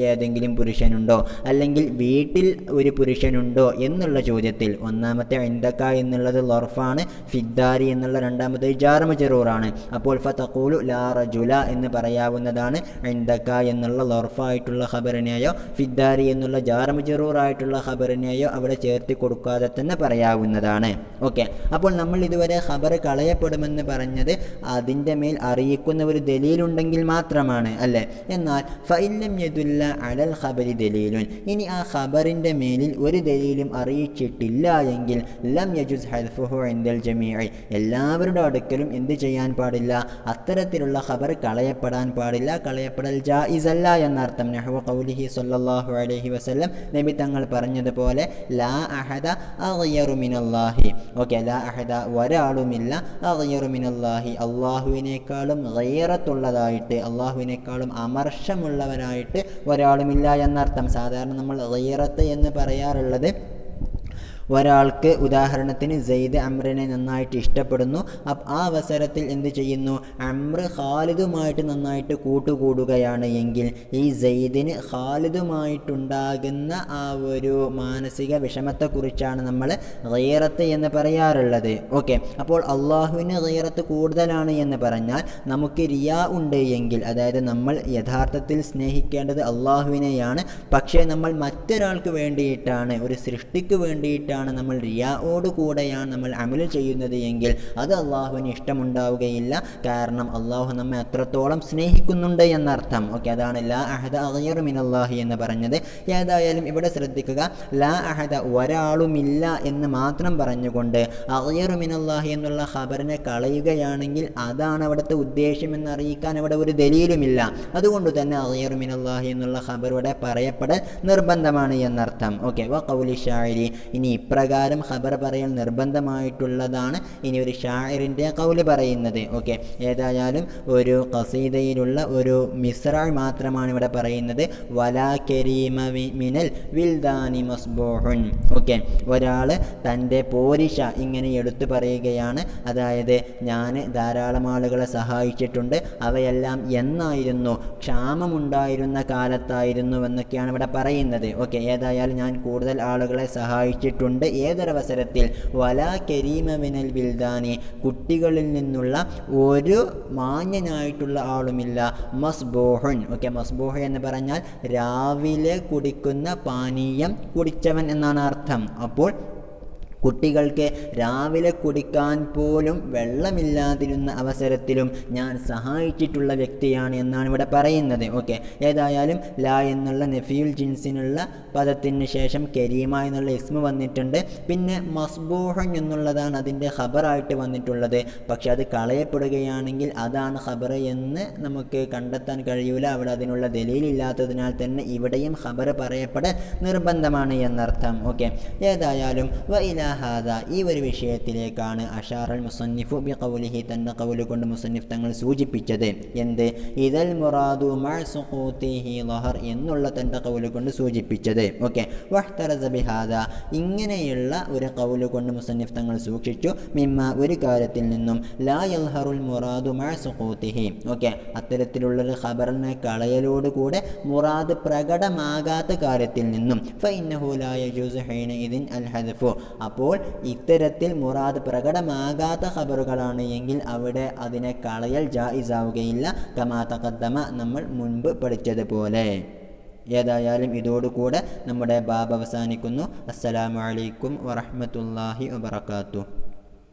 ഏതെങ്കിലും പുരുഷനുണ്ടോ, അല്ലെങ്കിൽ വീട്ടിൽ ഒരു പുരുഷനുണ്ടോ എന്നുള്ള ചോദ്യത്തിൽ ഒന്നാമത്തെ ഇൻദക എന്നുള്ളത് ലർഫാണ്, ഫിദ്ദാരി എന്നുള്ള രണ്ടാമത്തെ ജാർ മജ്റൂറാണ്. അപ്പോൾ ഫതഖൂലു ലാ റജുല എന്ന് പറയാവുന്നതാണ്. ഇൻദക എന്നുള്ള ലർഫായിട്ടുള്ള ഖബറിനെയോ ഫിദ്ദാരി എന്നുള്ള ജാർ മജ്റൂറായിട്ടുള്ള ഖബറിനെയോ അവിടെ ചേർത്തി കൊടുക്കാതെ തന്നെ പറയാവുന്നതാണ്. ഓക്കെ, അപ്പോൾ നമ്മൾ ഇതുവരെ ഖബർ കളയപ്പെടുമെന്ന് പറഞ്ഞത് അതിൻ്റെ മേൽ അറിയിക്കുന്ന ഒരു ദലീലുണ്ടെങ്കിൽ മാത്രമാണ്, അല്ലേ? എന്നാൽ ഫഇല്ലം യദുല്ല അലൽ ഖബരി ദലീലുൻ, ഇനി ആ ഖബറിൻ്റെ മേലിൽ ഒരു ദലീലും അറിയിച്ചിട്ടില്ല എങ്കിൽ ലം യജുസ് ഹദ്ഫുഹു ഇൻദൽ ജമീഇ, എല്ലാവരുടെ അടുക്കലും എന്ത് ചെയ്യാൻ പാടില്ല, അത്തരത്തിലുള്ള ഖബർ കളയപ്പെടാൻ പാടില്ല, കളയപ്പെടൽ ജായിസ് അല്ല എന്നർത്ഥം. നഹ്വ ഖൗലിഹി സ്വല്ലല്ലാഹു അലൈഹി വസല്ലം, നബി തങ്ങൾ പറഞ്ഞതുപോലെ ലാ അഹദ അഗ്യറു മിനല്ലാഹി. ഓക്കെ, ലാ അഹദ ഒരാളുമില്ല, അഗ്യറു മിനല്ലാഹി അള്ളാഹുവിനേക്കാളും ഗൈറത്തുള്ളതായിട്ട്, അള്ളാഹുവിനേക്കാളും അമർഷമുള്ളവനായിട്ട് ഒരാളുമില്ല എന്നർത്ഥം. സാധാരണ നമ്മൾ ഗൈറത്ത് എന്ന് പറയാറുള്ളത് ഒരാൾക്ക്, ഉദാഹരണത്തിന് സെയ്ദ് അമ്രിനെ നന്നായിട്ട് ഇഷ്ടപ്പെടുന്നു, ആ അവസരത്തിൽ എന്ത് ചെയ്യുന്നു, അമ്ര ഖാലിദുമായിട്ട് നന്നായിട്ട് കൂട്ടുകൂടുകയാണ് എങ്കിൽ ഈ സെയ്ദിന് ഖാലിദുമായിട്ടുണ്ടാകുന്ന ആ ഒരു മാനസിക വിഷമത്തെക്കുറിച്ചാണ് നമ്മൾ ഗൈറത്ത് എന്ന് പറയാറുള്ളത്. ഓക്കെ, അപ്പോൾ അള്ളാഹുവിന് ഗൈറത്ത് കൂടുതലാണ് എന്ന് പറഞ്ഞാൽ നമുക്ക് റിയാ ഉണ്ട് എങ്കിൽ, അതായത് നമ്മൾ യഥാർത്ഥത്തിൽ സ്നേഹിക്കേണ്ടത് അള്ളാഹുവിനെയാണ്, പക്ഷേ നമ്മൾ മറ്റൊരാൾക്ക് വേണ്ടിയിട്ടാണ്, ഒരു സൃഷ്ടിക്ക് വേണ്ടിയിട്ടാണ്, നമ്മൾ റിയാഓട് കൂടെയാണ് നമ്മൾ അമൽ ചെയ്യുന്നത് എങ്കിൽ അത് അള്ളാഹുവിന് ഇഷ്ടമുണ്ടാവുകയില്ല. കാരണം അള്ളാഹു നമ്മെ അത്രത്തോളം സ്നേഹിക്കുന്നുണ്ട് എന്നർത്ഥം. ഓക്കെ, അതാണ് ലാ അഹദ അഗ്യറു മിനല്ലാഹി എന്ന് പറഞ്ഞത്. ഏതായാലും ഇവിടെ ശ്രദ്ധിക്കുക, ലാ അഹദ ഒരാളുമില്ല എന്ന് മാത്രം പറഞ്ഞുകൊണ്ട് അഗ്യറു മിനല്ലാഹി എന്നുള്ള ഖബറിനെ കളയുകയാണെങ്കിൽ അതാണ് അവിടുത്തെ ഉദ്ദേശം എന്നറിയിക്കാൻ അവിടെ ഒരു ദലീലുമില്ല. അതുകൊണ്ട് തന്നെ അഗ്യറു മിനല്ലാഹി എന്നുള്ള ഖബർ ഇവിടെ പറയപ്പെടൽ നിർബന്ധമാണ് എന്നർത്ഥം. ഓക്കെ, വ ഖൗലി ശാഇരി, ഇനി ഇപ്രകാരം ഖബർ പറയൽ നിർബന്ധമായിട്ടുള്ളതാണ് ഇനി ഒരു ഷാഇറിൻ്റെ ഖൗല് പറയുന്നത്. ഓക്കെ, ഏതായാലും ഒരു ഖസീദയിലുള്ള ഒരു മിസ്റഅ മാത്രമാണ് ഇവിടെ പറയുന്നത്. വലാ കരീമ മിനൽ വിൽദാനി മസ്ബൂഹുൻ. ഓക്കെ, ഒരാൾ തൻ്റെ പോരിഷ ഇങ്ങനെ എടുത്തു പറയുകയാണ്, അതായത് ഞാൻ ധാരാളം ആളുകളെ സഹായിച്ചിട്ടുണ്ട്, അവയെല്ലാം എന്നായിരുന്നു, ക്ഷാമമുണ്ടായിരുന്ന കാലത്തായിരുന്നു എന്നൊക്കെയാണ് ഇവിടെ പറയുന്നത്. ഓക്കെ, ഏതായാലും ഞാൻ കൂടുതൽ ആളുകളെ സഹായിച്ചിട്ടുണ്ട്. ഏതൊരവസരത്തിൽ വലാ കരീമ മിനൽ വിൽദാനി, കുട്ടികളിൽ നിന്നുള്ള ഒരു മാന്യനായിട്ടുള്ള ആളുമില്ല. മസ്ബൂഹുൻ. ഓക്കെ, മസ്ബൂഹ് എന്ന് പറഞ്ഞാൽ രാവിലെ കുടിക്കുന്ന പാനീയം കുടിച്ചവൻ എന്നാണ് അർത്ഥം. അപ്പോൾ കുട്ടികൾക്ക് രാവിലെ കുടിക്കാൻ പോലും വെള്ളമില്ലാതിരുന്ന അവസരത്തിലും ഞാൻ സഹായിച്ചിട്ടുള്ള വ്യക്തിയാണ് എന്നാണ് ഇവിടെ പറയുന്നത്. ഓക്കെ, ഏതായാലും ലാ എന്നുള്ള നഫിയുൽ ജിൻസിനുള്ള പദത്തിന് ശേഷം കരീമ എന്നുള്ള ഇസ്മ വന്നിട്ടുണ്ട്. പിന്നെ മസ്ബൂഹൻ എന്നുള്ളതാണ് അതിൻ്റെ ഖബറായിട്ട് വന്നിട്ടുള്ളത്. പക്ഷെ അത് കളയപ്പെടുകയാണെങ്കിൽ അതാണ് ഖബർ എന്ന് നമുക്ക് കണ്ടെത്താൻ കഴിയൂല. അവിടെ അതിനുള്ള ദലീലില്ലാത്തതിനാൽ തന്നെ ഇവിടെയും ഖബർ പറയപ്പെടൽ നിർബന്ധമാണ് എന്നർത്ഥം. ഓക്കെ, ഏതായാലും വ ഇലാ ഇലാഹാദ ഈ ഒരു വിഷയത്തിലേക്കാണ് അഷാറൽ മുസന്നിഫു ബി ഖൗലിഹി തൻ്റെ ഖൗല് കൊണ്ട് മുസന്നിഫ് തങ്ങൾ സൂചിപ്പിച്ചത്. എന്ത്? ഇദൽ മുറാദു മഅ സുഖൂതിഹി ലഹർ എന്നുള്ള തൻ്റെ ഖൗല് കൊണ്ട് സൂചിപ്പിച്ചത്. ഓക്കെ, വഹ്തറസ ബിഹാദ ഇങ്ങനെയുള്ള ഒരു ഖൗല് കൊണ്ട് മുസന്നിഫ് തങ്ങൾ സൂക്ഷിച്ചു. മിമ്മ ഒരു കാര്യത്തിൽ നിന്നും ലാ യൽഹറുൽ മുറാദു മഅ സുഖൂതിഹി. ഓക്കെ, അത്തരത്തിലുള്ളൊരു ഖബറിനെ കളയലോടുകൂടെ മുറാദ് പ്രകടമാകാത്ത കാര്യത്തിൽ നിന്നും ഫഇന്നഹു ലാ യജൂസു ഹീനഇദിൻ അൽ ഹദ്ഫു. അപ്പോൾ ഇത്തരത്തിൽ മുറാദ് പ്രകടമാകാത്ത ഖബറുകളാണ് എങ്കിൽ അവിടെ അതിനെ കളയൽ ജായിസാവുകയില്ല. കമാ തഖദ്ദമ നമ്മൾ മുൻപ് പഠിച്ചതുപോലെ. ഏതായാലും ഇതോടുകൂടെ നമ്മുടെ ബാബ് അവസാനിക്കുന്നു. അസ്സലാമു അലൈക്കും വറഹ്മത്തുള്ളാഹി വബറകാതുഹു.